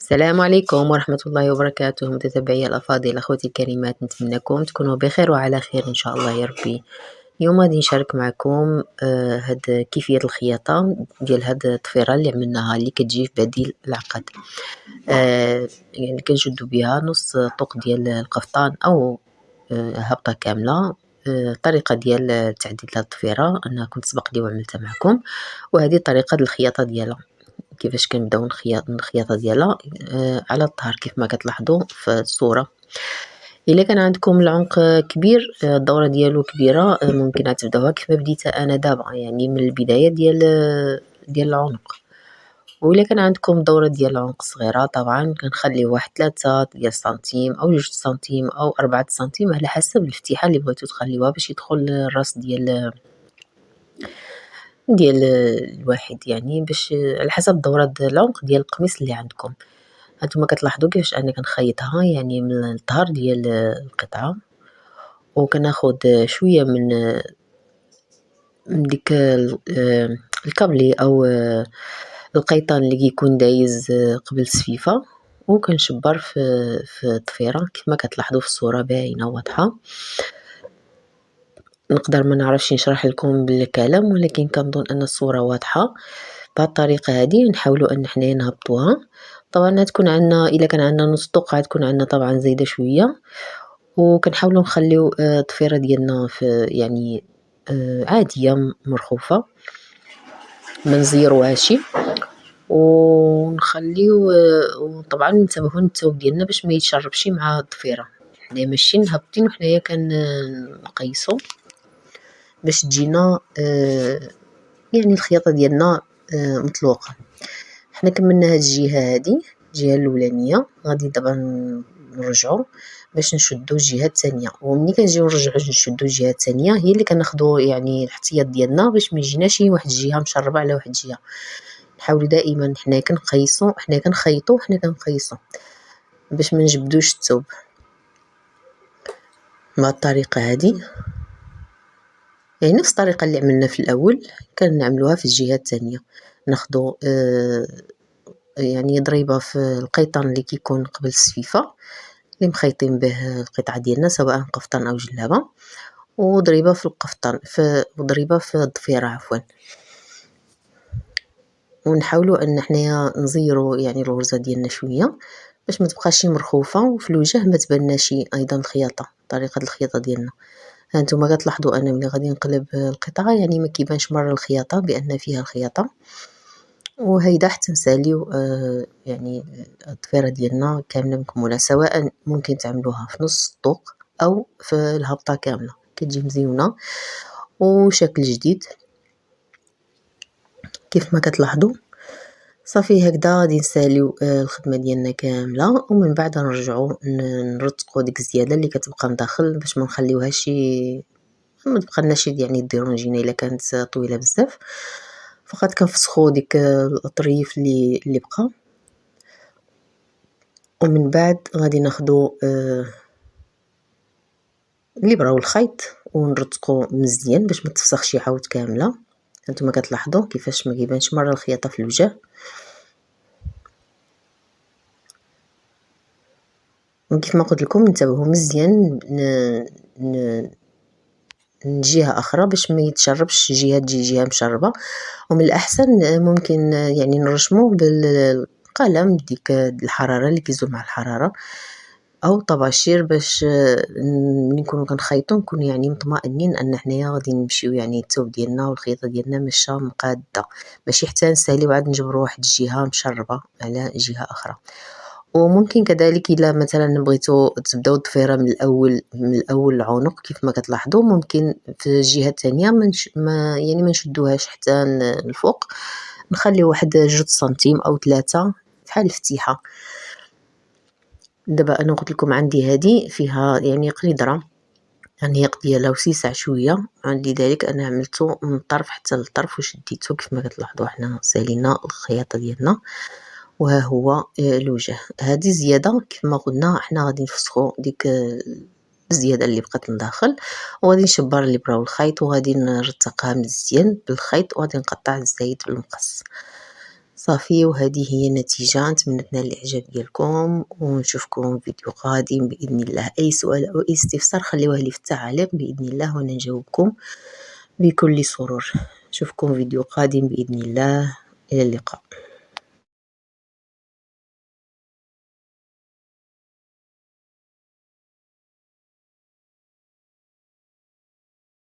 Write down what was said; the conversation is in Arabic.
السلام عليكم ورحمة الله وبركاته متتبعي الأفاضل أخوتي الكريمات، نتمنىكم تكونوا بخير وعلى خير إن شاء الله يا ربي. اليوم غادي نشارك معكم هاد كيفية الخياطة ديال هاد الضفيرة اللي عملناها اللي كتجي في بديل العقد. يعني كنشدو بها نص طوق ديال القفطان أو هبطة كاملة. الطريقة ديال تعديل هاد الضفيرة أنا كنت سبق لي وعملتها معكم، وهذه طريقة الخياطة ديالها كيفاش كنبداو الخياطه ديالها على الظهر كيف ما كتلاحظوا في الصوره. الا كان عندكم العنق كبير، الدوره ديالو كبيره، ممكن تبداوها كيف ما بديت انا دابا، يعني من البدايه ديال العنق. وإلا كان عندكم الدوره ديال العنق صغيره، طبعا كنخليو واحد 3 ديال سنتيم او 2 سنتيم او 4 سنتيم على حسب الفتيحه اللي بغيتو تخليوها باش يدخل الراس ديال الواحد، يعني باش على حسب دورة العنق ديال القميص اللي عندكم. هانتوما كتلاحظوا كيفاش انا كنخيطها، يعني من الظهر ديال القطعه، وكناخد شويه من ديك الكابلي او القيطان اللي كيكون دايز قبل السفيفه، وكنشبر في الضفيره كيف ما كتلاحظوا في الصوره باينه واضحه. نقدر ما نعرفش نشرح لكم بالكلام، ولكن كنظن ان الصوره واضحه. بهذه الطريقه هذه نحاولوا ان حنا نهبطوها. طبعا تكون عندنا، الا كان عندنا نص طوق تكون عندنا طبعا زايده شويه، وكنحاولوا نخليو الضفيره ديالنا في يعني عاديه مرخوفه، ما نزيروهاش، ونخليو وطبعا ننتبهوا للثوب ديالنا باش ما يتشربش مع الضفيره. حنا ماشيين هابطين وحنايا كنقيسوا باش تجينا يعني الخياطه ديالنا مطلوقه. حنا كملنا هاد الجهه هادي، الجهه الاولانيه، غادي دابا نرجعوا باش نشدوا الجهه الثانيه. ومني كنجيو نرجعوا نشدوا الجهه الثانيه هي اللي كناخذوا يعني الاحتياط ديالنا باش ما يجيناش واحد الجهه مشربه على واحد الجهه. نحاولوا دائما حنا كنقيسوا، حنا كنخيطوا، حنا كنقيسوا باش ما نجبدوش الثوب. بهذه الطريقه هذه، يعني نفس الطريقه اللي عملنا في الاول كنعملوها في الجهه الثانيه. ناخذوا يعني ضريبه في القيطان اللي كيكون قبل السفيفه اللي مخيطين به القطعه ديالنا، سواء قفطان او جلابه، وضريبه في القفطان، وضريبه في الضفيره عفوا. ونحاولوا ان حنايا نزيروا يعني الغرزه ديالنا شويه باش ما تبقاش مرخوفه، وفي الوجه ما تباناش ايضا الخياطه، طريقه الخياطه ديالنا. هانتوما كتلاحظوا انا ملي غادي نقلب القطعه يعني ما كيبانش مره الخياطه بان فيها الخياطه. وهيدا حتى نساليو يعني الضفيره ديالنا كامله مكموله، سواء ممكن تعملوها في نص الطوق او في الهبطه كامله، كتجي مزيونه وشكل جديد كيف ما كتلاحظوا. صافي هكذا غادي نساليو الخدمه ديالنا كامله، ومن بعد نرجعوا نرتقوا ديك الزياده اللي كتبقى من داخل باش ما نخليوهاش ما تبقالناش يعني ديرونجينا الا كانت طويله بزاف. فقط كنفسخوا ديك الاطريف اللي بقى، ومن بعد غادي ناخذوا الابره والخيط ونرتقوا مزيان باش ما تفسخش عاود كامله. هانتوما كتلاحظوا كيفاش ما كيبانش مره الخياطه في الوجه. وكيف ما قلت لكم انتبهوا مزيان من جهه اخرى باش ما يتشربش جهه تجي جهه مشربه. ومن الاحسن ممكن يعني نرشموه بالقلم ديك الحراره اللي كيزول مع الحراره، او طباشير، باش ملي نكونوا كنخيطوا نكونوا يعني مطمئنين ان حنايا غادي نمشيو يعني الثوب ديالنا والخياطه ديالنا ماشيه مقاده، ماشي حتى نساليو عاد نجبروا واحد الجهه مشربه على جهه اخرى. وممكن كذلك الا مثلا بغيتو تبداو الضفيره من الاول العنق كيف ما كتلاحظوا، ممكن في الجهه الثانيه ما نشدوهاش حتى الفوق، نخلي واحد 2 سنتيم او 3 بحال الفتيحه. دابا انا قلت لكم عندي هذه فيها يعني قليدره، يعني ديالها وسيسع شويه، لذلك انا عملته من الطرف حتى للطرف وشديته كيف ما كتلاحظوا. حنا سالينا الخياطه ديالنا، وها هو الوجه. هذه زياده كيف ما قلنا حنا غادي نفسخوا ديك الزياده اللي بقات من داخل، وغادي نشبر الابره والخيط، وغادي نرتقها مزيان بالخيط، وغادي نقطع الزايد بالمقص. صافي وهذه هي النتيجة، نتمنى تنال الإعجاب ديالكم ونشوفكم في فيديو قادم بإذن الله. أي سؤال أو أي استفسار خليوه لي في التعاليق بإذن الله وأنا نجاوبكم بكل سرور. نشوفكم في فيديو قادم بإذن الله، إلى اللقاء.